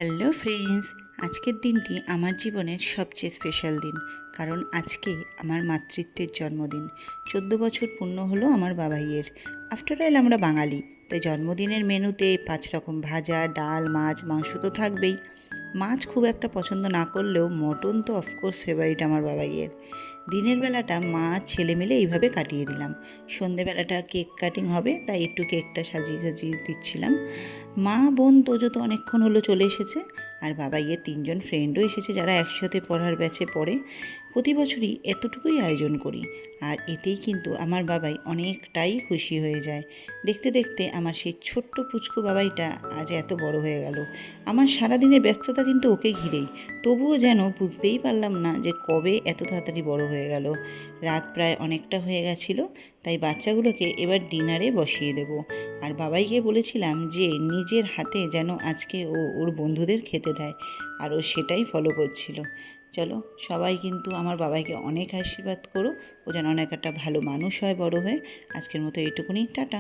Hello friends, আজকের দিনটি আমার জীবনের সবচেয়ে স্পেশাল দিন। কারণ আজকে আমার মাতৃত্বের জন্মদিন। 14 বছর পূর্ণ হলো আমার বাবাইয়ের। আফটার অল আমরা বাঙালি, তাই জন্মদিনের মেনুতে 5 রকম ভাজা, ডাল, মাছ, মাংস তো থাকবেই। মাছ খুব একটা পছন্দ না করলেও মটন তো অফকোর্স ফেভারিট আমার বাবাইয়ের। দিনের বেলাটা মা ছেলে মিলে এইভাবে কাটিয়ে দিলাম। সন্ধেবেলাটা কেক কাটিং হবে, তাই একটু কেকটা সাজিয়ে সাজিয়ে দিচ্ছিলাম। মা, বোন, তোজো তো অনেকক্ষণ হলো চলে এসেছে। আর বাবাইয়ের 3জন ফ্রেন্ডও এসেছে, যারা একসাথে পড়ার ব্যাচে পড়ে। প্রতি বছরই এতটুকুই আয়োজন করি, আর এতেই কিন্তু আমার বাবাই অনেকটাই খুশি হয়ে যায়। দেখতে দেখতে আমার সেই ছোট্ট পুচকু বাবাইটা আজ এত বড় হয়ে গেল। আমার সারাদিনের ব্যস্ততা কিন্তু ওকে ঘিরেই। তবুও যেন বুঝতেই পারলাম না যে কবে এত তাড়াতাড়ি বড় হয়ে গেল। রাত প্রায় অনেকটা হয়ে গেছিলো, তাই বাচ্চাগুলোকে এবার ডিনারে বসিয়ে দেবো। আর বাবাইকে বলেছিলাম যে নিজের হাতে যেন আজকে ও ওর বন্ধুদের খেতে দেয়, আর ও সেটাই ফলো করছিল। চলো, সবাই কিন্তু আমার বাবাইকে অনেক আশীর্বাদ করো, ও যেন অনেক একটা ভালো মানুষ হয় বড় হয়ে। আজকের মতো এইটুকুনি, টাটা।